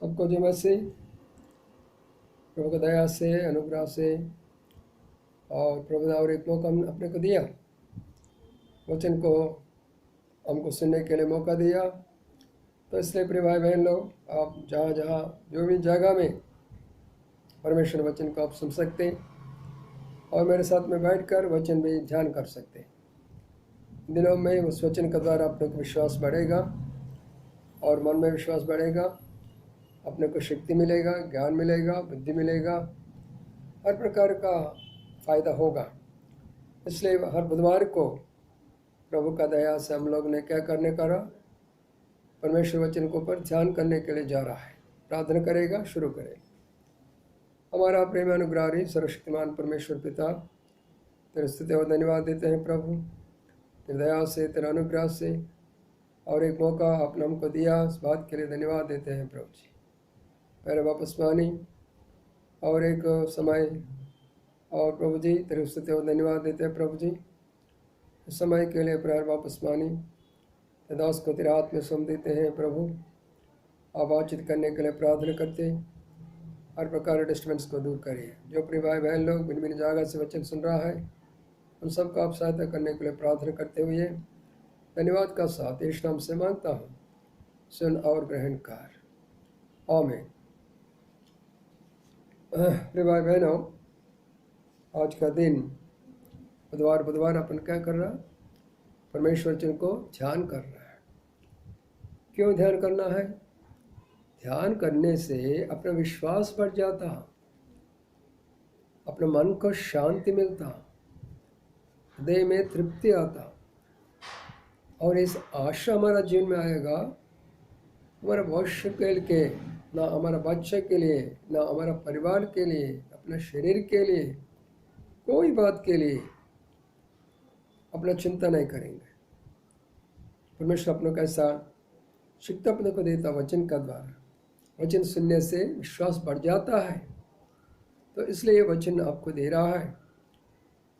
सबको जो मसीह प्रभु की दया से, अनुग्रह से और प्रभु ने और एक मौका अपने को दिया, वचन को हमको सुनने के लिए मौका दिया। तो इसलिए प्रिय भाई बहन लोग, आप जहाँ जहाँ जो भी जगह में परमेश्वर वचन को आप सुन सकते हैं और मेरे साथ में बैठकर वचन भी ध्यान कर सकते हैं। दिनों में उस वचन के द्वारा अपने को विश्वास बढ़ेगा और मन में विश्वास बढ़ेगा, अपने को शक्ति मिलेगा, ज्ञान मिलेगा, बुद्धि मिलेगा, हर प्रकार का फ़ायदा होगा। इसलिए हर बुधवार को प्रभु का दया से हम लोग ने क्या करने का रहा, परमेश्वर वचन के ऊपर ध्यान करने के लिए जा रहा है। प्रार्थना करेगा, शुरू करेगा। हमारा प्रेम अनुग्रही सर्वशक्तिमान परमेश्वर पिता, तेरे स्तुति और धन्यवाद देते हैं प्रभु, तेरे दया से, तेरे अनुग्रह से और एक मौका आपने हमको दिया, इस बात के लिए धन्यवाद देते हैं प्रभु जी। पहले वापस पानी और एक समय और प्रभु जी तेरे स्तुति और धन्यवाद देते हैं प्रभु जी, इस समय के लिए प्यार वापस पानी दास को तेरे हाथ में सौंप देते हैं प्रभु। आप बातचीत करने के लिए प्रार्थना करते हैं, हर प्रकार के डिस्टर्बेंस को दूर करिए। जो प्रिय भाई बहन लोग भिन्न भिन्न जगह से वचन सुन रहा है, उन सबको आप सहायता करने के लिए प्रार्थना करते हुए धन्यवाद का साथ यीशु नाम से मांगता हूँ, सुन और ग्रहण कर, आमीन। प्रिय भाई बहनों, आज का दिन बुधवार अपन क्या कर रहा, परमेश्वर वचन को ध्यान कर रहा है। क्यों ध्यान करना है? ध्यान करने से अपना विश्वास बढ़ जाता, अपने मन को शांति मिलता, हृदय में तृप्ति आता और इस आशा हमारा जीवन में आएगा, हमारा भविष्य के लिए, ना हमारा बच्चे के लिए, ना हमारा परिवार के लिए, अपने शरीर के लिए, कोई बात के लिए अपना चिंता नहीं करेंगे। परमेश्वर अपनों का ऐसा शिक्षा अपने को देता वचन का द्वारा। वचन सुनने से विश्वास बढ़ जाता है, तो इसलिए ये वचन आपको दे रहा है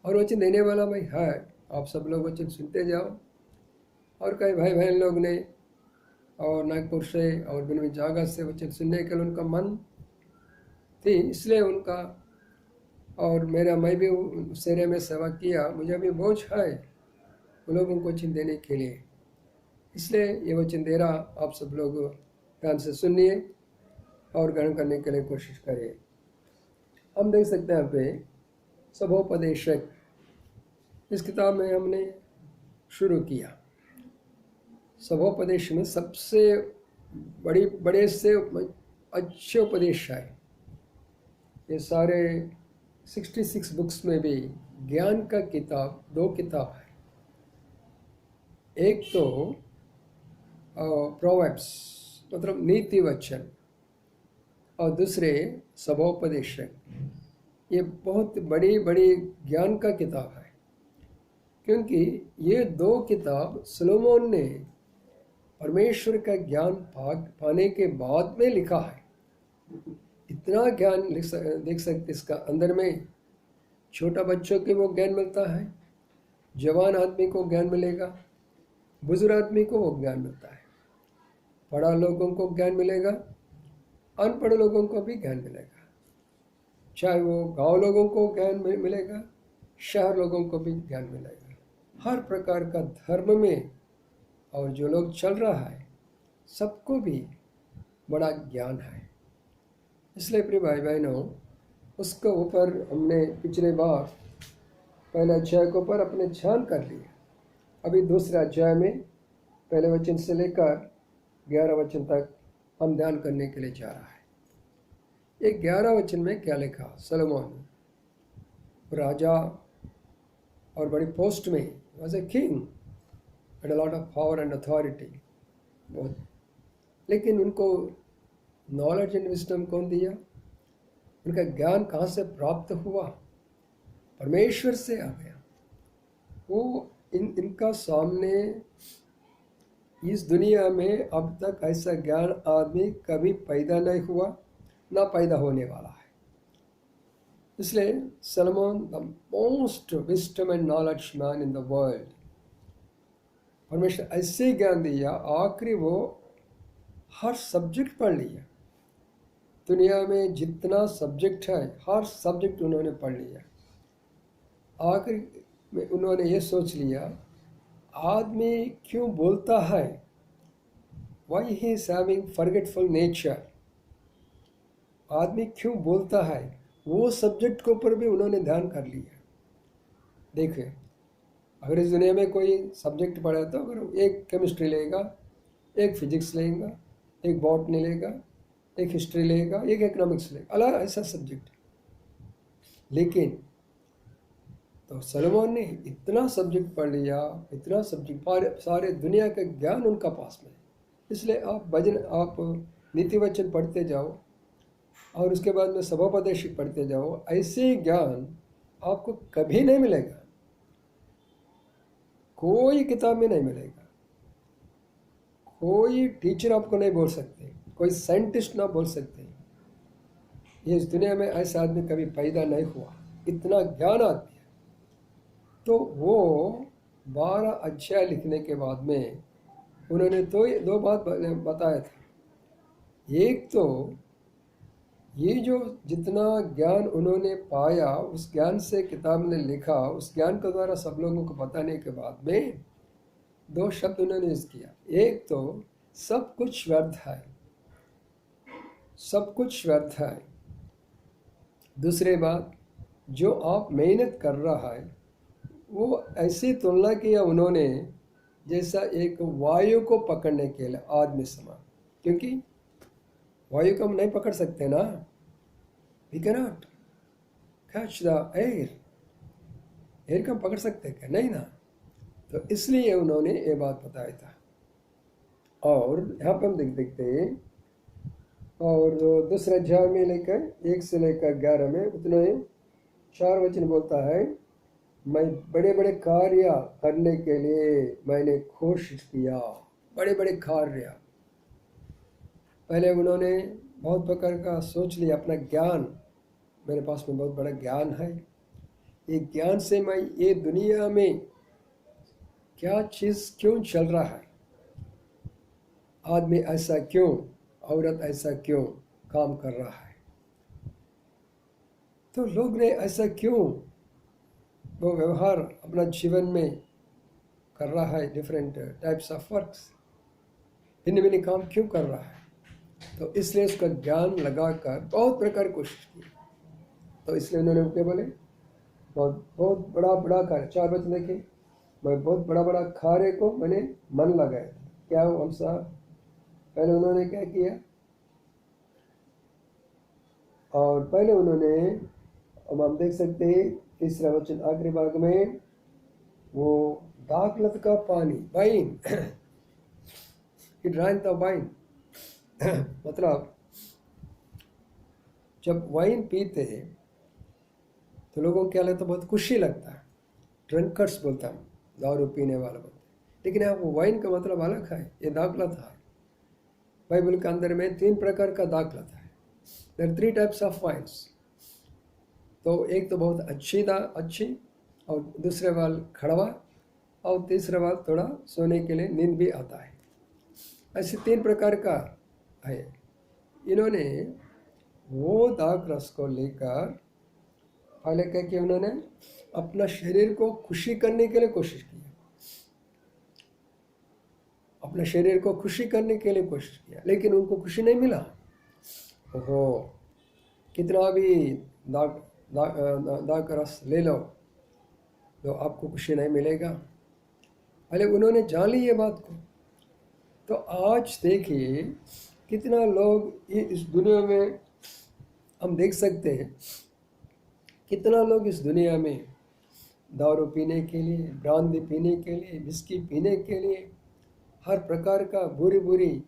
और वचन देने वाला भाई है। आप सब लोग वचन सुनते जाओ। और कई भाई बहन लोग ने और नागपुर से और भिन्न जगह से वचन सुनने के लिए उनका मन थी, इसलिए उनका और मैं भी उस एरिया में सेवा किया, मुझे भी बोझ है उन लोगों को वचन देने के लिए, इसलिए ये वचन दे रहा। आप सब लोग ध्यान से सुनिए और ग्रहण करने के लिए कोशिश करिए। हम देख सकते हैं यहाँ पे सभोपदेशक, इस किताब में हमने शुरू किया। सभोपदेश में सबसे बड़े से अच्छे उपदेश है। ये सारे 66 बुक्स में भी ज्ञान का किताब 2 किताब है। एक तो प्रोवर्ब्स मतलब नीति वचन और दूसरे सभोपदेशक। ये बहुत बड़ी ज्ञान का किताब है, क्योंकि ये 2 किताब सुलोमोन ने परमेश्वर का ज्ञान पाने के बाद में लिखा है। इतना ज्ञान देख सकते इसका अंदर में। छोटा बच्चों के वो ज्ञान मिलता है, जवान आदमी को ज्ञान मिलेगा, बुजुर्ग आदमी को वो ज्ञान मिलता है, पढ़ा लोगों को ज्ञान मिलेगा, अनपढ़ लोगों को भी ज्ञान मिलेगा, चाहे वो गांव लोगों को ज्ञान मिलेगा, शहर लोगों को भी ज्ञान मिलेगा। हर प्रकार का धर्म में और जो लोग चल रहा है सबको भी बड़ा ज्ञान है। इसलिए प्रिय भाई बहनों, उसके ऊपर हमने पिछले बार पहले अध्याय के ऊपर अपने ध्यान कर लिया। अभी दूसरे अध्याय में पहले वचन से लेकर 11 वचन तक हम ध्यान करने के लिए जा रहा है। ये 11 वचन में क्या लिखा? सोलोमन राजा और बड़ी पोस्ट में, was a king and a lot of power and authority both, लेकिन उनको नॉलेज एंड विजडम कौन दिया? उनका ज्ञान कहाँ से प्राप्त हुआ? परमेश्वर से आ गया। वो इनका सामने इस दुनिया में अब तक ऐसा ज्ञान आदमी कभी पैदा नहीं हुआ, ना पैदा होने वाला है। इसलिए Solomon the most wisdom and knowledge man in the world, परमेश्वर ऐसे ज्ञान दिया, आखिरी वो हर सब्जेक्ट पढ़ लिया, दुनिया में जितना सब्जेक्ट है हर सब्जेक्ट उन्होंने पढ़ लिया। आखिर में उन्होंने ये सोच लिया, आदमी क्यों बोलता है, why he is having forgetful nature, आदमी क्यों बोलता है, वो सब्जेक्ट के ऊपर भी उन्होंने ध्यान कर लिया। देखिए, अगर इस दुनिया में कोई सब्जेक्ट पढ़ा तो अगर एक केमिस्ट्री लेगा, एक फिजिक्स लेगा, एक बॉटनी लेगा, एक हिस्ट्री लेगा, एक इकोनॉमिक्स लेगा, अलग ऐसा सब्जेक्ट। लेकिन तो सलोमन ने इतना सब्जेक्ट पढ़ लिया, इतना सब्जेक्ट, सारे दुनिया का ज्ञान उनका पास में। इसलिए आप नीति वचन पढ़ते जाओ और उसके बाद में सभोपदेश पढ़ते जाओ, ऐसे ज्ञान आपको कभी नहीं मिलेगा, कोई किताब में नहीं मिलेगा। कोई टीचर आपको नहीं बोल सकते, कोई साइंटिस्ट ना बोल सकते। ये इस दुनिया में ऐसा आदमी कभी पैदा नहीं हुआ, इतना ज्ञान आदमी है। तो वो 12 अध्याय लिखने के बाद में उन्होंने तो दो बात बताया था। एक तो ये जो जितना ज्ञान उन्होंने पाया, उस ज्ञान से किताब ने लिखा, उस ज्ञान के द्वारा सब लोगों को बताने के बाद में 2 शब्द उन्होंने यूज किया। एक तो सब कुछ व्यर्थ है, सब कुछ व्यर्थ है। दूसरी बात, जो आप मेहनत कर रहा है वो ऐसी तुलना किया उन्होंने जैसा एक वायु को पकड़ने के लिए आदमी समान, क्योंकि वायु को हम नहीं पकड़ सकते ना, we cannot catch the air, air को हम पकड़ सकते क्या, नहीं ना। तो इसलिए उन्होंने ये बात बताया था। और यहाँ पर हम देखते हैं, और दूसरे अध्याय में लेकर 1 से लेकर 11 में उतने 4 वचन बोलता है, मैं बड़े बड़े कार्य करने के लिए मैंने कोशिश किया, बड़े बड़े कार्य। पहले उन्होंने बहुत प्रकार का सोच लिया, अपना ज्ञान, मेरे पास में बहुत बड़ा ज्ञान है, ये ज्ञान से मैं ये दुनिया में क्या चीज़ क्यों चल रहा है, आदमी ऐसा क्यों, औरत ऐसा क्यों काम कर रहा है, तो लोग ने ऐसा क्यों वो व्यवहार अपना जीवन में कर रहा है, डिफरेंट टाइप्स ऑफ वर्क्स, भिन्न भिन्न काम क्यों कर रहा है। तो इसलिए उसका ज्ञान लगाकर बहुत प्रकार की कोशिश की। तो इसलिए उन्होंने क्या बोले, बहुत बड़ा बड़ा कार्य, 4 वचन देखे, मैं बहुत बड़ा बड़ा कार्य को मैंने मन लगाया। क्या हो हम साहब, पहले उन्होंने क्या किया, और पहले उन्होंने, अब हम देख सकते हैं 3रा वचन आखिरी भाग में, वो दाखलत का पानी, wine, he drank the wine मतलब जब वाइन पीते हैं तो लोगों को क्या लगता है, बहुत खुशी लगता है, ड्रंकर्स बोलता है, दारू पीने वाला बोलते हैं। लेकिन यहाँ वो वाइन का मतलब अलग है, ये दाखलत है। बाइबल के अंदर में 3 प्रकार का दाखलत है, there are 3 types of wines. तो एक तो बहुत अच्छी और दूसरे वाल खड़वा, और तीसरा वाल थोड़ा सोने के लिए नींद भी आता है। ऐसे 3 प्रकार का है। इन्होंने वो दाख रस को लेकर पहले क्या किया, उन्होंने अपना शरीर को खुशी करने के लिए कोशिश की, अपने शरीर को खुशी करने के लिए कोशिश किया, लेकिन उनको खुशी नहीं मिला। ओहो, कितना भी दाख रस ले लो तो आपको खुशी नहीं मिलेगा। पहले उन्होंने जान ली ये बात को। तो आज देखिए कितना लोग इस दुनिया में, हम देख सकते हैं कितना लोग इस दुनिया में दारू पीने के लिए, ब्रांदी पीने के लिए, विस्की पीने के लिए, हर प्रकार का बुरी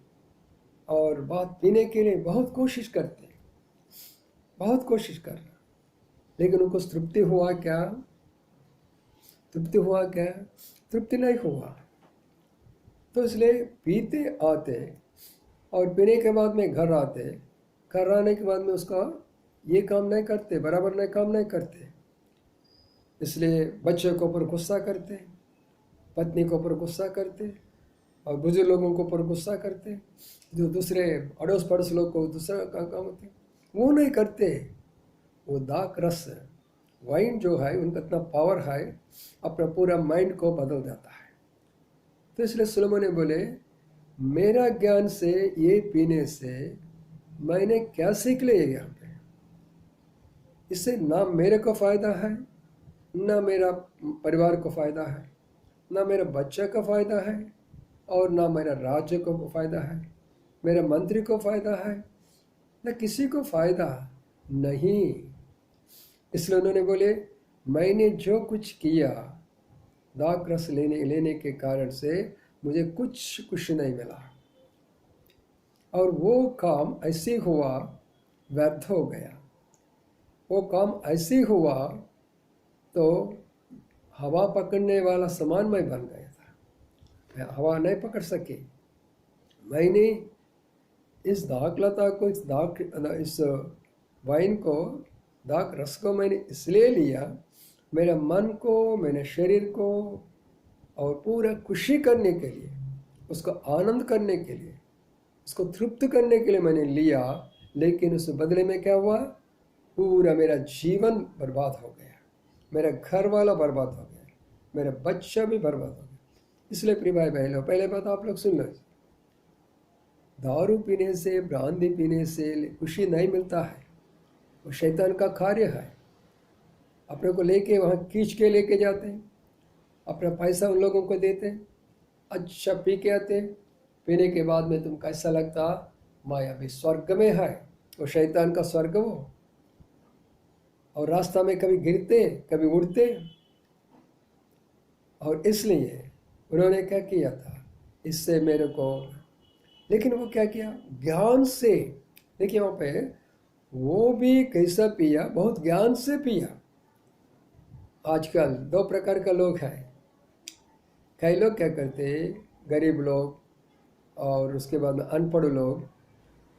और बात पीने के लिए बहुत कोशिश करते हैं, बहुत कोशिश कर रहे, लेकिन उनको तृप्ति हुआ क्या, तृप्ति नहीं हुआ। तो इसलिए पीते आते और पीने के बाद में घर आते, घर आने के बाद में उसका ये काम नहीं करते, बराबर नहीं काम नहीं करते, इसलिए बच्चे के ऊपर गुस्सा करते, पत्नी के ऊपर गुस्सा करते, और बुजुर्ग लोगों के ऊपर गुस्सा करते, जो दूसरे अड़ोस पड़ोस लोग को दूसरा काम होते। वो नहीं करते। वो दाक रस वाइन जो है उनका इतना पावर है, अपना पूरा माइंड को बदल देता है। तो इसलिए सुलोमन ने बोले, मेरा ज्ञान से ये पीने से मैंने क्या सीख लिया यहाँ पे? इससे ना मेरे को फायदा है, ना मेरा परिवार को फायदा है, ना मेरा बच्चा का फायदा है, और ना मेरा राज्य को फायदा है, मेरे मंत्री को फायदा है, ना किसी को फायदा नहीं। इसलिए उन्होंने बोले, मैंने जो कुछ किया दाक रस लेने के कारण से मुझे कुछ नहीं मिला, और वो काम ऐसे हुआ व्यर्थ हो गया। वो काम ऐसे हुआ तो हवा पकड़ने वाला सामान मैं बन गया था, मैं हवा नहीं पकड़ सके। मैंने इस दाकलता को, इस वाइन को, दाक रस को मैंने इसलिए लिया, मेरे मन को, मेरे शरीर को और पूरा खुशी करने के लिए, उसको आनंद करने के लिए, उसको तृप्त करने के लिए मैंने लिया। लेकिन उस बदले में क्या हुआ? पूरा मेरा जीवन बर्बाद हो गया, मेरा घर वाला बर्बाद हो गया, मेरा बच्चा भी बर्बाद हो गया। इसलिए प्रिय भाई बहनों, पहले बात आप लोग सुन लो, दारू पीने से, ब्रांदी पीने से खुशी नहीं मिलता है, वो शैतान का कार्य है। अपने को लेके वहाँ खींच के लेके जाते हैं, अपना पैसा उन लोगों को देते हैं, अच्छा पी के आते, पीने के बाद में तुम कैसा लगता? माया भी स्वर्ग में है, वो शैतान का स्वर्ग वो। और रास्ता में कभी गिरते, कभी उड़ते। और इसलिए उन्होंने क्या किया था, इससे मेरे को, लेकिन वो क्या किया? ज्ञान से। देखिए वहाँ पे वो भी कैसा पिया? बहुत ज्ञान से पिया। आजकल दो प्रकार का लोग हैं। कई लोग क्या करते, गरीब लोग और उसके बाद में अनपढ़ लोग,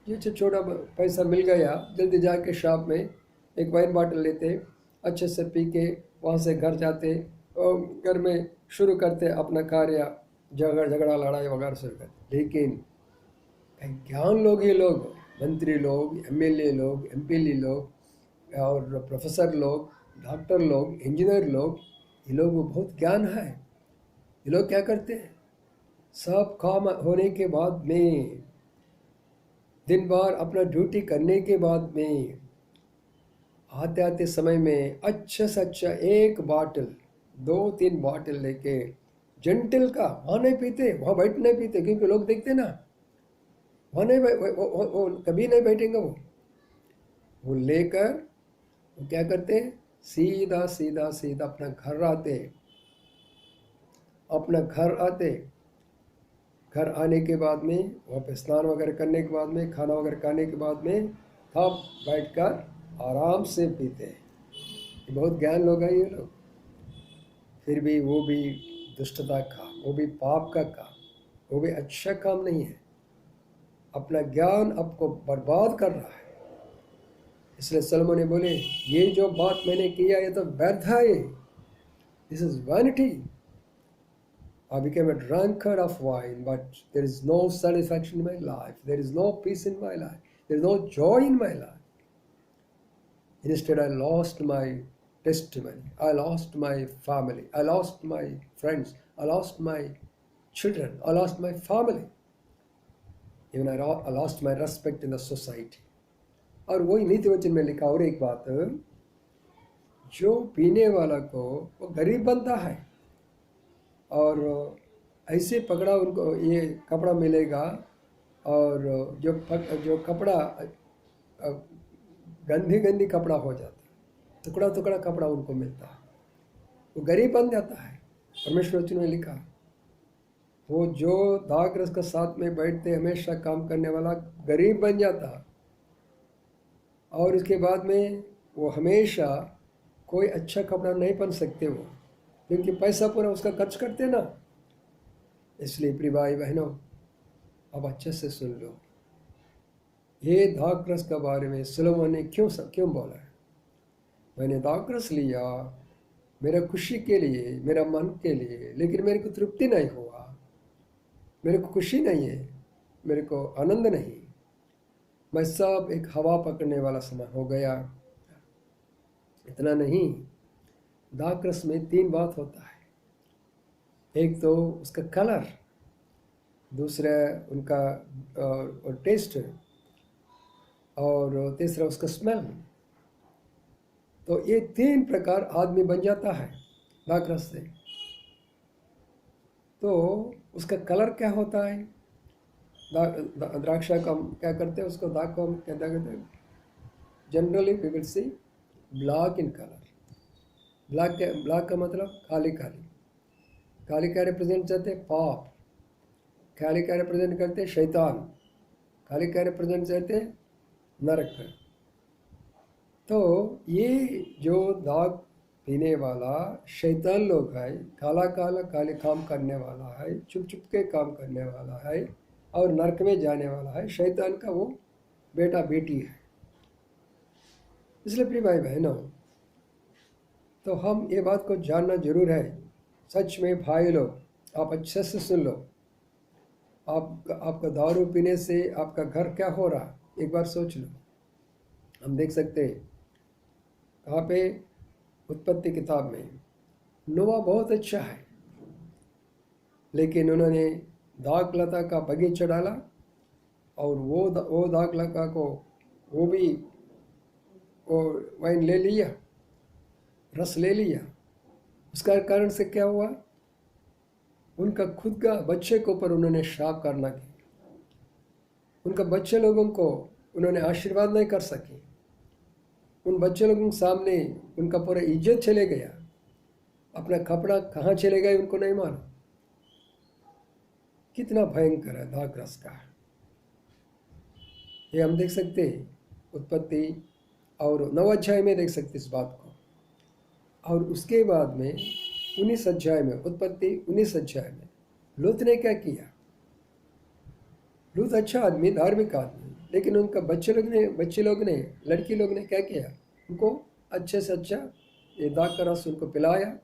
जो छोटा पैसा मिल गया, जल्दी जाके शॉप में एक वाइन बॉटल लेते, अच्छे से पी के वहाँ से घर जाते और घर में शुरू करते अपना कार्य, झगड़ा लड़ाई वगैरह शुरू करते। लेकिन ज्ञान लोग, ये लोग मंत्री लोग, एमएलए लोग, एमपीएलए लोग और प्रोफेसर लोग, डॉक्टर लोग, इंजीनियर लोग, ये लोग बहुत ज्ञान है। ये लोग क्या करते हैं? सब काम होने के बाद में, दिन भर अपना ड्यूटी करने के बाद में, आते आते समय में अच्छा से अच्छा एक बॉटल, 2-3 बॉटल लेके, जेंटल का, वहाँ नहीं पीते, वहाँ बैठ नहीं पीते, क्योंकि लोग देखते ना, वहाँ नहीं वो कभी नहीं बैठेंगे। वो लेकर वो क्या करते, सीधा सीधा सीधा अपना घर आते। अपना घर आते, घर आने के बाद में वहाँ पे स्नान वगैरह करने के बाद में, खाना वगैरह खाने के बाद में तब बैठकर आराम से पीते हैं। ये बहुत ज्ञान लोग हैं ये लोग। फिर भी वो भी दुष्टता का, वो भी पाप का काम, वो भी अच्छा काम नहीं है। अपना ज्ञान आपको बर्बाद कर रहा है। इसलिए सलोमन ने बोले, ये जो बात मैंने किया ये तो व्यर्थ है, this is vanity. I became a drunkard of wine, but there is no satisfaction in my life. There is no peace in my life. There is no joy in my life. Instead, I lost my testimony. I lost my family. I lost my friends. I lost my children. I lost my family. Even I lost my respect in the society. और वही नीति वचन में लिखा और एक बात, जो पीने वाला को वो गरीब बनता है, और ऐसे पकड़ा उनको ये कपड़ा मिलेगा, और जो कपड़ा गंदी कपड़ा हो जाता है, टुकड़ा टुकड़ा कपड़ा उनको मिलता है, वो गरीब बन जाता है। परमेश्वर वचन में लिखा, वो जो दाग रस के साथ में बैठते हमेशा काम करने वाला गरीब बन जाता, और इसके बाद में वो हमेशा कोई अच्छा कपड़ा नहीं पहन सकते वो, क्योंकि पैसा पूरा उसका खर्च करते ना। इसलिए प्रिय भाई बहनों, अब अच्छे से सुन लो, ये दाखरस के बारे में सुलोमन ने क्यों बोला है। मैंने दाखरस लिया मेरा खुशी के लिए, मेरा मन के लिए, लेकिन मेरे को तृप्ति नहीं हुआ, मेरे को खुशी नहीं है, मेरे को आनंद नहीं। मैं सब एक हवा पकड़ने वाला समय हो गया। इतना नहीं, दाखरस में 3 बात होता है। एक तो उसका कलर, दूसरा उनका टेस्ट, और तीसरा उसका स्मेल। तो ये 3 प्रकार आदमी बन जाता है दाखरस से। तो उसका कलर क्या होता है? द्राक्षा का हम क्या करते हैं, उसको दाग को हम क्या कहते हैं? Generally we will see black in colour. Black का मतलब काली काली। काली क्या रिप्रेजेंट करते हैं? पाप। काली क्या रिप्रेजेंट करते हैं? शैतान। काली क्या रिप्रेजेंट करते हैं? नरक। तो ये जो दाग पीने वाला शैतान लोग है, काला काला काले काम करने वाला है, चुप चुप के काम करने वाला है और नरक में जाने वाला है, शैतान का वो बेटा बेटी है। इसलिए प्रिय भाई बहनों, तो हम ये बात को जानना जरूर है। सच में भाई लोग, आप अच्छे से सुन लो। आपका दारू पीने से आपका घर क्या हो रहा, एक बार सोच लो। हम देख सकते हैं कहाँ पे? उत्पत्ति किताब में नोवा बहुत अच्छा है, लेकिन उन्होंने दाख लता का बगीचा डाला और वो दाख लता को वो भी वो वाइन ले लिया, रस ले लिया। उसका कारण से क्या हुआ? उनका खुद का बच्चे के ऊपर उन्होंने श्राप करना की। उनका बच्चे लोगों को उन्होंने आशीर्वाद नहीं कर सके। उन बच्चे लोगों के सामने उनका पूरा इज्जत चले गया। अपना कपड़ा कहाँ चले गए उनको नहीं मालूम। कितना भयंकर है दाखरस का। ये हम देख सकते हैं उत्पत्ति और 9 अध्याय में देख सकते इस बात को। और उसके बाद में 19 अध्याय में, उत्पत्ति 19 अध्याय में लूत ने क्या किया? लूत अच्छा आदमी, धार्मिक आदमी, लेकिन उनका बच्चे लोग ने लड़की लोग ने क्या किया? उनको अच्छे से अच्छा ये दाग का रस उनको पिलाया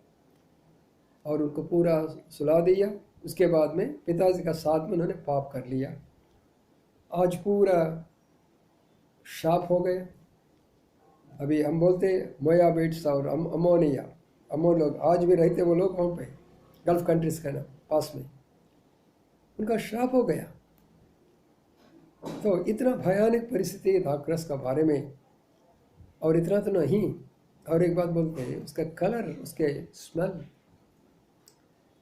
और उनको पूरा सुला दिया। उसके बाद में पिताजी का साथ में उन्होंने पाप कर लिया। आज पूरा शाप हो गए। अभी हम बोलते मोयाबिट्स और अमोनिया, अमोन लोग आज भी रहते, वो लोग वहाँ पे गल्फ कंट्रीज का ना पास में, उनका श्राप हो गया। तो इतना भयानक परिस्थिति दाखरस का बारे में। और इतना तो नहीं, और एक बात बोलते हैं, उसका कलर, उसके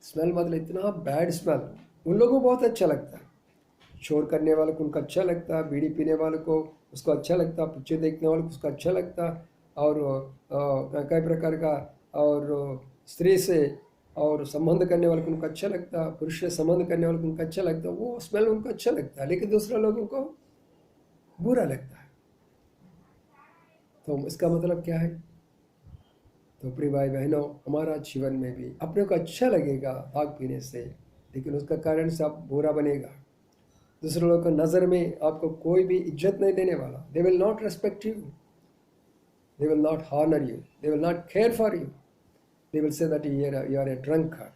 स्मेल मतलब इतना बैड स्मेल। उन लोगों को बहुत अच्छा लगता है, शोर करने वालों को उनका अच्छा लगता है, बीड़ी पीने वालों को उसको अच्छा लगता, पिक्चर देखने वालों को उसको अच्छा लगता, और कई प्रकार का और स्त्री से और संबंध करने वाले को उनका अच्छा लगता, पुरुष से संबंध करने वाले को उनका अच्छा लगता, वो स्मेल उनको अच्छा लगता है, लेकिन दूसरे लोगों को बुरा लगता है। तो इसका मतलब क्या है? तो प्रिय भाई बहनों, हमारा जीवन में भी अपने को अच्छा लगेगा दाग पीने से, लेकिन उसका कारण से आप बुरा बनेगा। दूसरे लोगों को नज़र में आपको कोई भी इज्जत नहीं देने वाला। They will not respect you, they will not honour you, they will not care for you, they will say that you are a drunker.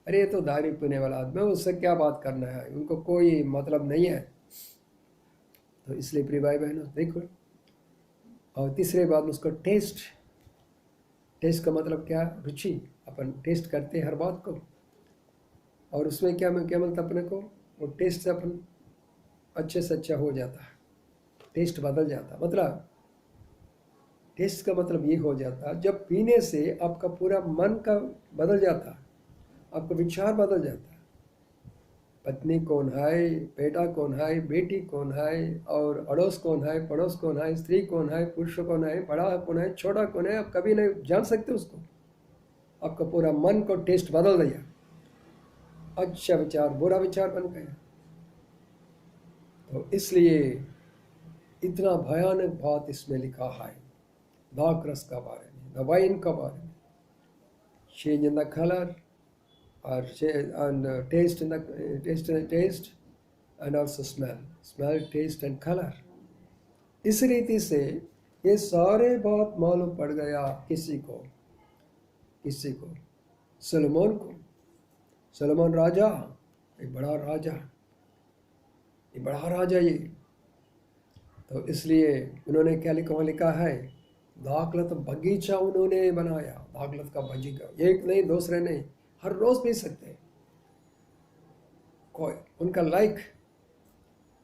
अरे ये तो दारू पीने वाला आदमी है, उससे क्या बात करना है, उनको कोई मतलब नहीं है। तो इसलिए प्रिय भाई बहनों देखो। और तीसरे बात में उसका टेस्ट का मतलब क्या? रुचि। अपन टेस्ट करते हैं हर बात को, और उसमें क्या मिलता अपने को? वो टेस्ट से अपन अच्छे से अच्छा हो जाता है, टेस्ट बदल जाता। मतलब टेस्ट का मतलब ये हो जाता जब पीने से आपका पूरा मन का बदल जाता, आपका विचार बदल जाता। पत्नी कौन है, बेटा कौन है, बेटी कौन है, और अड़ोस कौन है, पड़ोस कौन है, स्त्री कौन है, पुरुष कौन है, बड़ा कौन है, छोटा कौन है, आप कभी नहीं जान सकते उसको। आपका पूरा मन को टेस्ट बदल दिया, अच्छा विचार बुरा विचार बन गया। तो इसलिए इतना भयानक बात इसमें लिखा है दाखरस का बारे में, द वाइन का बारे में। चेंज इन द कलर और taste and also smell, taste and color। इस रीति से ये सारे बात मालूम पड़ गया किसी को सलोमोन को। सलोमोन राजा, एक बड़ा राजा, ये तो इसलिए उन्होंने क्या लिखा है, दाखलत बगीचा उन्होंने बनाया, दाखलत का बगीचा, एक नहीं दूसरे नहीं, हर रोज पी सकते हैं। कोई उनका लाइक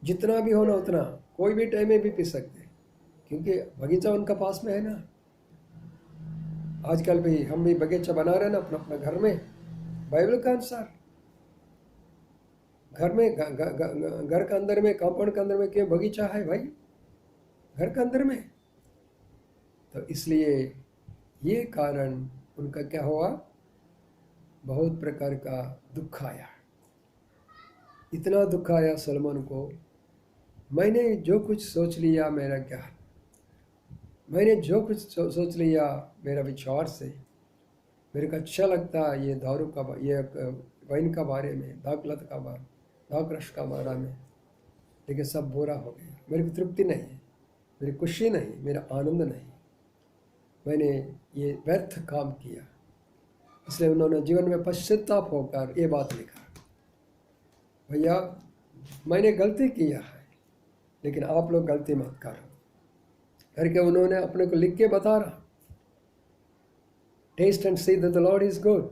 जितना भी होना उतना, कोई भी टाइम में भी पी सकते हैं, क्योंकि बगीचा उनका पास में है ना। आजकल भी हम भी बगीचा बना रहे हैं ना अपना अपना घर में, बाइबल के अनुसार। घर में घर के अंदर में, कंपाउंड के अंदर में क्यों बगीचा है भाई, घर के अंदर में। तो इसलिए ये कारण उनका क्या हुआ, बहुत प्रकार का दुख आया। इतना दुख आया सलमान को, मैंने जो कुछ सोच लिया मेरा क्या, मैंने जो कुछ सोच लिया मेरा विचार से, मेरे को अच्छा लगता ये दारू का, ये वाइन का बारे में, दाखलत का बारे, दाखरस का बारे में, लेकिन सब बुरा हो गया। मेरी तृप्ति नहीं है, मेरी खुशी नहीं, मेरा आनंद नहीं, मैंने ये व्यर्थ काम किया। इसलिए उन्होंने जीवन में पश्चाताप होकर ये बात लिखा, भैया मैंने गलती किया है, लेकिन आप लोग गलती मत करो करके उन्होंने अपने को लिख के बता रहा, taste and see that the lord is good.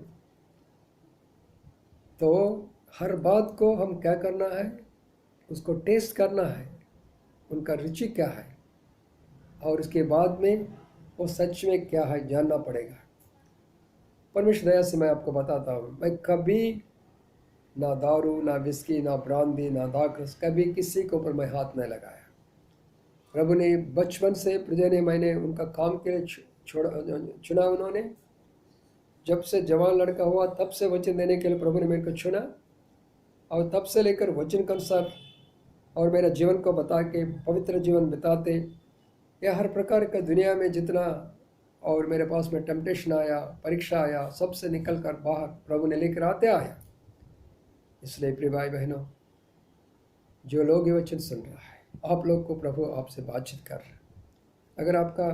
तो हर बात को हम क्या करना है, उसको टेस्ट करना है, उनका रुचि क्या है, और उसके बाद में वो सच में क्या है जानना पड़ेगा। परमेश्वर दया से मैं आपको बताता हूँ, मैं कभी ना दारू, ना विस्की, ना ब्रांदी, ना दाखरस, कभी किसी के ऊपर मैं हाथ नहीं लगाया। प्रभु ने बचपन से मैंने उनका काम के लिए चुना। उन्होंने जब से जवान लड़का हुआ तब से वचन देने के लिए प्रभु ने मेरे को चुना, और तब से लेकर वचन के अनुसार और मेरा जीवन को बता के पवित्र जीवन बिताते, या हर प्रकार का दुनिया में जितना और मेरे पास में टेम्पटेशन आया, परीक्षा आया, सबसे निकल कर बाहर प्रभु ने लेकर आते आया। इसलिए प्रिय भाई बहनों, जो लोग ये वचन सुन रहा है, आप लोग को प्रभु आपसे बातचीत कर रहा है। अगर आपका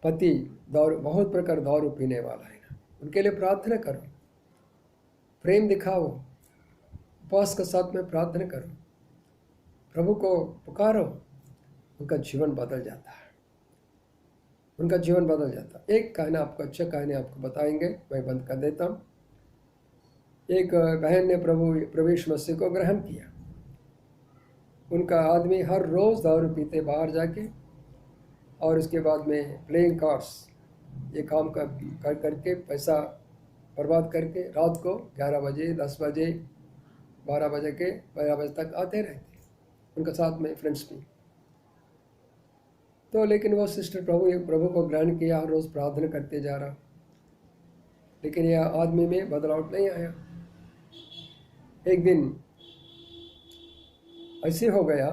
पति दारू, बहुत प्रकार दारू पीने वाला है ना, उनके लिए प्रार्थना करो, प्रेम दिखाओ, उपवास के साथ में प्रार्थना करो, प्रभु को पुकारो, उनका जीवन बदल जाता है, उनका जीवन बदल जाता है। एक कहना आपको, अच्छा कहने आपको बताएंगे, मैं बंद कर देता हूँ। एक बहन ने प्रभु यीशु मसीह को ग्रहण किया। उनका आदमी हर रोज़ दारू पीते बाहर जाके, और उसके बाद में प्लेइंग कार्ड्स ये काम कर करके पैसा बर्बाद करके रात को 11 बजे, 10 बजे, 12 बजे तक आते रहते, उनके साथ में फ्रेंड्स भी। तो लेकिन वो सिस्टर प्रभु को ग्रहण किया, हर रोज़ प्रार्थना करते जा रहा, लेकिन यह आदमी में बदलाव नहीं आया। एक दिन ऐसे हो गया,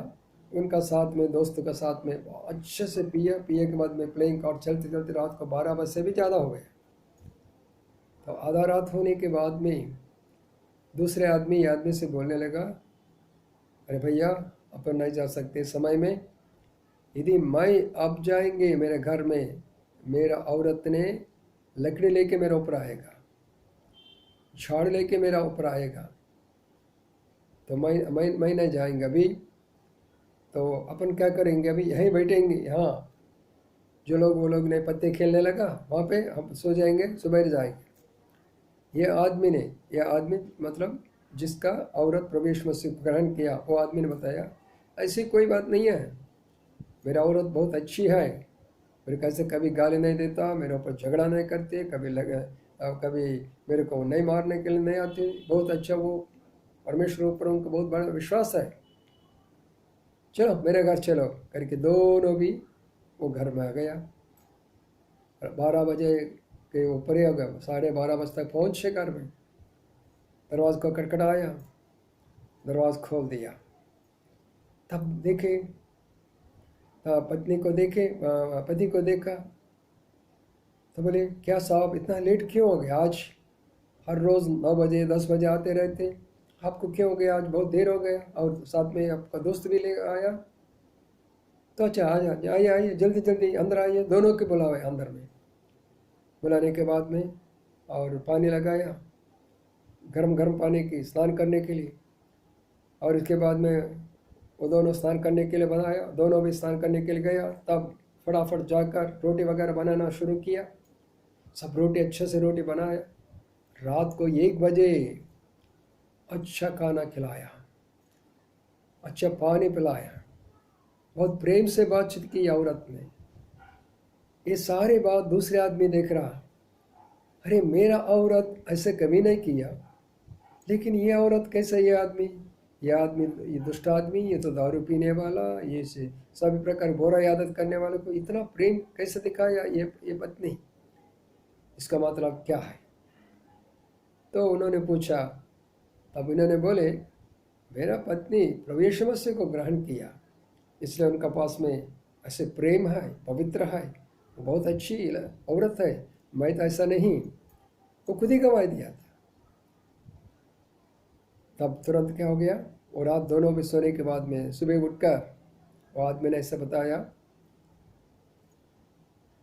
उनका साथ में दोस्तों का साथ में अच्छे से पिए के बाद में प्लेइंग कार्ड चलते चलते रात को 12 बजे से भी ज़्यादा हो गया। तो आधा रात होने के बाद में दूसरे आदमी से बोलने लगा, अरे भैया अपन नहीं जा सकते समय में, यदि मैं अब जाएंगे मेरे घर में, मेरा औरत ने लकड़ी लेके मेरे ऊपर आएगा, झाड़ लेके मेरा ऊपर आएगा, तो मैं नहीं जाएंगे अभी। तो अपन क्या करेंगे, अभी यहीं बैठेंगे, यहाँ जो लोग वो लोग ने पत्ते खेलने लगा, वहाँ पे हम सो जाएंगे, सुबह जाएंगे। ये आदमी मतलब जिसका औरत प्रभु यीशु मसीह को ग्रहण किया, वो आदमी ने बताया, ऐसी कोई बात नहीं है, मेरा औरत बहुत अच्छी है, मेरे कैसे कभी गाली नहीं देता, मेरे ऊपर झगड़ा नहीं करते, कभी मेरे को नहीं मारने के लिए नहीं आती, बहुत अच्छा, वो परमेश्वर ऊपर उनको बहुत बड़ा विश्वास है, चलो मेरे घर चलो करके दोनों भी वो घर में आ गया। 12 बजे के ऊपर ही हो गया, 12:30 बजे तक पहुँचे घर में, दरवाज़ा को खटखटाया, दरवाज़ा खोल दिया। तब देखे, पति को देखा, तो बोले, क्या साहब इतना लेट क्यों हो गया आज, हर रोज़ 9 बजे 10 बजे आते रहते, आपको क्यों हो गया आज, बहुत देर हो गया, और साथ में आपका दोस्त भी ले आया। तो अच्छा आइए जल्दी जल्दी अंदर आइए, दोनों के बुलावे अंदर में, बुलाने के बाद में और पानी लगाया, गरम गरम पानी की स्नान करने के लिए, और इसके बाद में वो दोनों स्नान करने के लिए बनाया, दोनों भी स्नान करने के लिए गया। तब फटाफट जाकर रोटी वगैरह बनाना शुरू किया। सब रोटी अच्छे से रोटी बनाया। रात को 1 बजे अच्छा खाना खिलाया, अच्छा पानी पिलाया, बहुत प्रेम से बातचीत की औरत ने। ये सारे बात दूसरे आदमी देख रहा, अरे मेरा औरत ऐसे कभी नहीं किया, लेकिन ये औरत कैसे, ये दुष्ट आदमी, ये तो दारू पीने वाला, ये से सभी प्रकार बुरा आदत करने वाले को इतना प्रेम कैसे दिखाया ये पत्नी, इसका मतलब क्या है? तो उन्होंने पूछा। तब उन्होंने बोले, मेरा पत्नी प्रभु यीशु मसीह को ग्रहण किया, इसलिए उनका पास में ऐसे प्रेम है, पवित्र है, बहुत अच्छी औरत है, मैं तो ऐसा नहीं। वो खुद ही गवाह दिया था। तब तुरंत क्या हो गया, और रात दोनों में सोने के बाद में सुबह उठकर वो आदमी ने ऐसा बताया,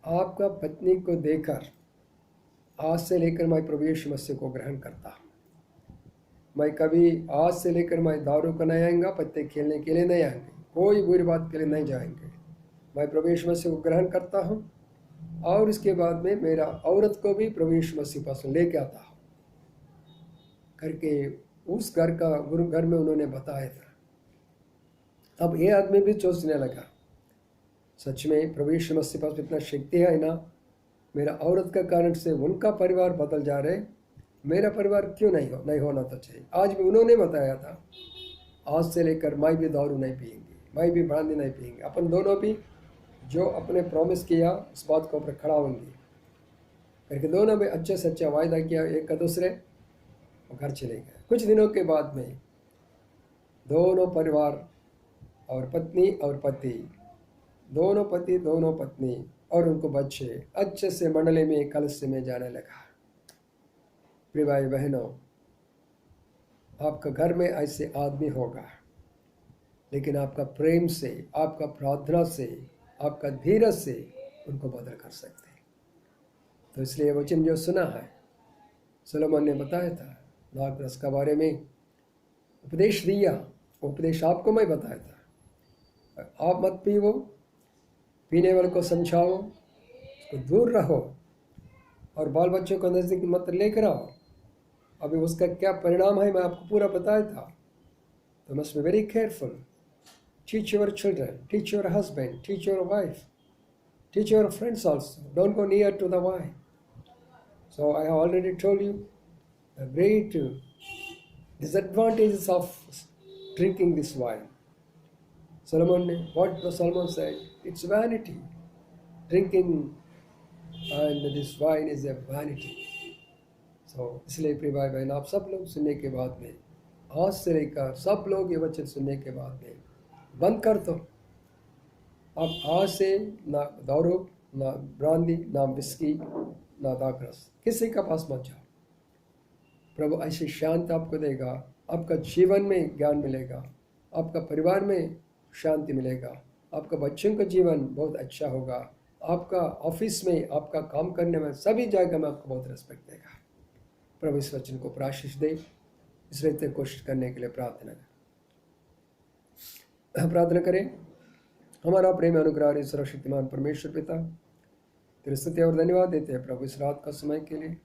आपका पत्नी को देखकर आज से लेकर मैं प्रभु यीशु मसीह को ग्रहण करता। मैं कभी आज से लेकर मैं दारू को नहीं आएंगा, पत्ते खेलने के लिए नहीं आएंगे, कोई बुरी बात के लिए नहीं जाएंगे। मैं प्रभु यीशु मसीह को ग्रहण करता हूँ और इसके बाद में मेरा औरत को भी प्रभु यीशु मसीह पास लेके आता हूँ करके उस घर में उन्होंने बताया था। अब ये आदमी भी सोचने लगा, सच में प्रभु यीशु मसीह पास इतना शक्ति है ना, मेरा औरत का कारण से उनका परिवार बदल जा रहे, मेरा परिवार क्यों नहीं होना तो चाहिए। आज भी उन्होंने बताया था, आज से लेकर मैं भी दारू नहीं पिएंगे, मैं भी ब्रांदी नहीं पिएंगे, अपन दोनों भी जो अपने प्रॉमिस किया उस बात को ऊपर खड़ा होंगे करके दोनों भी अच्छे से अच्छा वायदा किया एक का दूसरे, घर चले गए। कुछ दिनों के बाद में दोनों परिवार और पत्नी और पति, दोनों पति दोनों पत्नी और उनको बच्चे अच्छे से मंडली में कलश में जाने लगा। प्रिय भाई बहनों, आपका घर में ऐसे आदमी होगा, लेकिन आपका प्रेम से, आपका प्रार्थना से, आपका धीरज से उनको बदल कर सकते हैं। तो इसलिए वचन जो सुना है, सोलोमन ने बताया था, दाखरस के बारे में उपदेश दिया, उपदेश आपको मैं बताया था, आप मत पियो, पीने वाले को समझाओ, उसको दूर रहो और बाल बच्चों को नज़दीक मत लेकर आओ। अभी उसका क्या परिणाम है मैं आपको पूरा बताया था। तो must be very careful. Teach your children, teach your husband, teach your wife, teach your friends also, don't go near to the wine. So I have already told you the great disadvantages of drinking this wine. What Solomon said, it's vanity. Drinking and this wine is a vanity. So इसलिए प्रिय भाई बहन, आप सब लोग सुनने के बाद में, आज से लेकर सब लोग ये वचन सुनने के बाद में बंद कर दो। अब आज से ना दारू, ना ब्रांदी, ना विस्की, ना दाखरस, किसी का पास मत जाओ। प्रभु ऐसी शांति आपको देगा, आपका जीवन में ज्ञान मिलेगा, आपका परिवार में शांति मिलेगा, आपका बच्चों का जीवन बहुत अच्छा होगा, आपका ऑफिस में, आपका काम करने में, सभी जगह में आपको बहुत रिस्पेक्ट देगा। प्रभु इस वचन को आशीष दे। इस रहते कोशिश करने के लिए प्रार्थना करें। हमारा प्रेम अनुग्रह सर्वशक्तिमान परमेश्वर पिता, तेरे स्तुति और धन्यवाद देते हैं प्रभु इस रात का समय के लिए।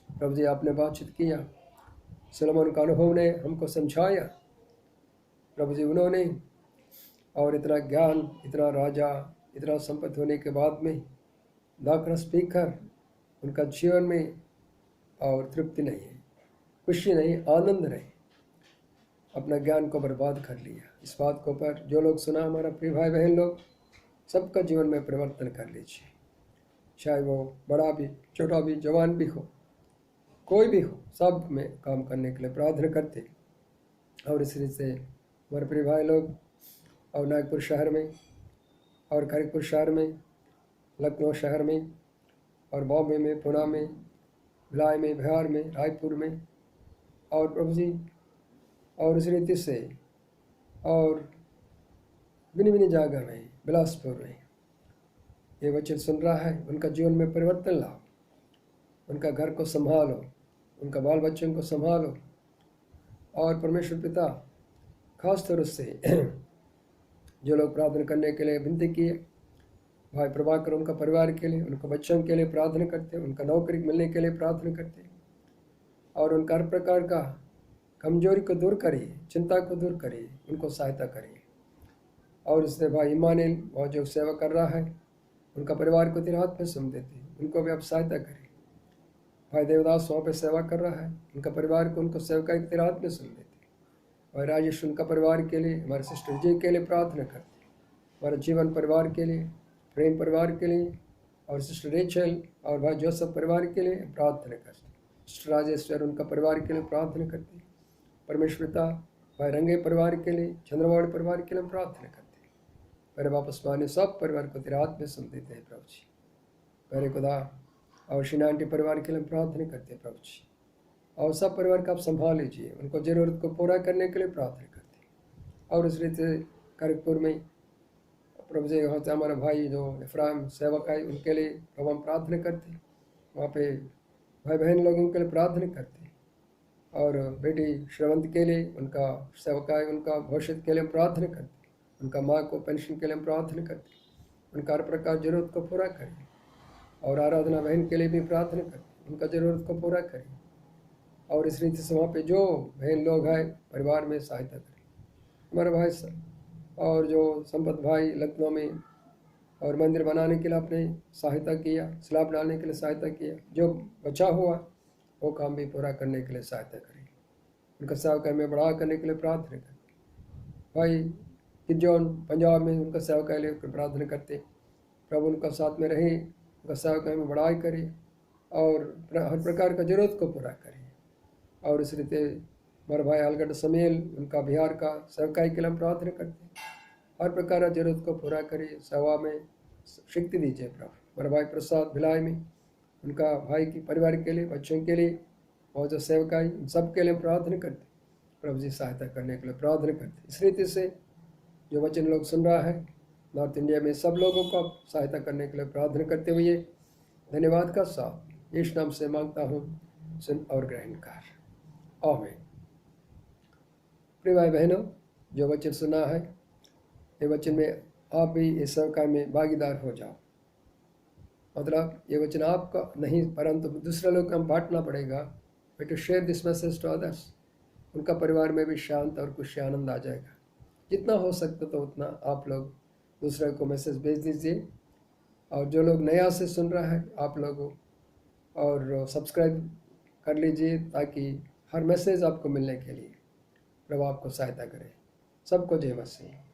प्रभु जी, आपने बातचीत किया, सोलोमन का अनुभव ने हमको समझाया प्रभु जी, उन्होंने और इतना ज्ञान, इतना राजा, इतना संपत्ति होने के बाद में दाखरस पीकर उनका जीवन में और तृप्ति नहीं है, खुशी नहीं, आनंद नहीं, अपना ज्ञान को बर्बाद कर लिया। इस बात को पर जो लोग सुना, हमारा प्रिय भाई बहन लोग, सबका जीवन में परिवर्तन कर लीजिए। चाहे वो बड़ा भी, छोटा भी, जवान भी हो, कोई भी हो, सब में काम करने के लिए प्रार्थना करते। और इसलिए से हमारे प्रिय भाई लोग और नागपुर शहर में और खड़गपुर शहर में, लखनऊ शहर में और बॉम्बे में, पुणे में, भिलाई में, बिहार में, रायपुर में और प्रभु जी और इस रीति से और भिन्न भिन्न जगह में, बिलासपुर में ये वचन सुन रहा है, उनका जीवन में परिवर्तन लाओ, उनका घर को संभालो, उनका बाल बच्चों को संभालो। और परमेश्वर पिता, खास तौर से जो लोग प्रार्थना करने के लिए विनती किए, भाई प्रभाकर उनका परिवार के लिए, उनके बच्चों के लिए प्रार्थना करते हैं, उनका नौकरी मिलने के लिए प्रार्थना करते हैं, और उनका हर प्रकार का कमजोरी को दूर करिए, चिंता को दूर करिए, उनको सहायता करिए। और उसने भाई इमानुएल वह जो सेवा कर रहा है, उनका परिवार को तेरे हाथ में सौंप देते हैं, उनको भी आप सहायता करें। भाई देवदास वहाँ पे सेवा कर रहा है, उनका परिवार को, उनको सेवकाई तेरे हाथ में सौंप देते हैं। और राजेश उनका परिवार के लिए, हमारे सिस्टर जी के लिए प्रार्थना करते हैं, हमारे जीवन परिवार के लिए, प्रेम परिवार के लिए, और सिस्टर रेचल और भाई जोसफ परिवार के लिए प्रार्थना करते हैं। सिस्टर राजेश्वर उनका परिवार के लिए प्रार्थना करते हैं। परमेश्वरता भाई रंगे परिवार के लिए, चंद्रवाड़ी परिवार के लिए हम प्रार्थना करते हैं। मेरे वापस माने सब परिवार को तेरे हाथ में सौंप देते हैं प्रभु जी। मेरे खुदा और शीना आंटी परिवार के लिए हम प्रार्थना करते हैं प्रभु जी, और सब परिवार का आप संभाल लीजिए, उनको ज़रूरत को पूरा करने के लिए प्रार्थना करते हैं। और इस रीति खड़गपुर में प्रभु जी होते हमारा भाई जो इफ्राहिम सेवक है, उनके लिए प्रभु हम प्रार्थना करते हैं। वहाँ पे भाई बहन लोगों के लिए प्रार्थना करते हैं, और बेटी श्रवंत के लिए, उनका सेवकाई, उनका भविष्य के लिए हम प्रार्थना करते हैं। उनका माँ को पेंशन के लिए हम प्रार्थना करते हैं, उनका हर प्रकार जरूरत को पूरा करें। और आराधना बहन के लिए भी प्रार्थना करते हैं, उनका ज़रूरत को पूरा करें। और इस रीति से वहाँ पे जो बहन लोग हैं परिवार में सहायता करें। हमारे भाई और जो संपत भाई लखनऊ में और मंदिर बनाने के लिए आपने सहायता किया, स्लैब डालने के लिए सहायता किया, जो बचा हुआ वो काम भी पूरा करने के लिए सहायता करें। उनका सेवकाई में बढ़ा करने के लिए प्रार्थना करें। भाई किजौन पंजाब में उनका सेवकाई लिए प्रार्थना करते, प्रभु उनका साथ में रहे, उनका सेवकाई में बढ़ाई करे और हर प्रकार का जरूरत को पूरा करे। और इस रीति हमारे भाई अलगढ़ समेल, उनका बिहार का सेवकाई के लिए हम प्रार्थना करते हैं, हर प्रकार का जरूरत को पूरा करे, सेवा में शक्ति दीजिए प्रभु। हमारे भाई प्रसाद भिलाई में, उनका भाई की परिवार के लिए, बच्चों के लिए और जो सेवकाई, उन सब के लिए हम प्रार्थना करते हैं, प्रभु जी सहायता करने के लिए प्रार्थना करते हैं। इस रीति से जो वचन लोग सुन रहा है नॉर्थ इंडिया में, सब लोगों को आप सहायता करने के लिए प्रार्थना करते हुए धन्यवाद का साथ यीशु नाम से मांगता हूँ, सुन और ग्रहण कर, आमीन। प्रिय भाई बहनों, जो वचन सुना है, ये वचन में आप भी इस सेवकाई में भागीदार हो जाओ। मतलब ये वचन आपका नहीं, परंतु दूसरे लोग को हम बांटना पड़ेगा। But to share this message to others, उनका परिवार में भी शांत और खुशी आनंद आ जाएगा। जितना हो सकता तो उतना आप लोग दूसरे को मैसेज भेज दीजिए। और जो लोग नया से सुन रहा है, आप लोग और सब्सक्राइब कर लीजिए, ताकि हर मैसेज आपको मिलने के लिए प्रभु आपको सहायता करे। सबको जय मसीह।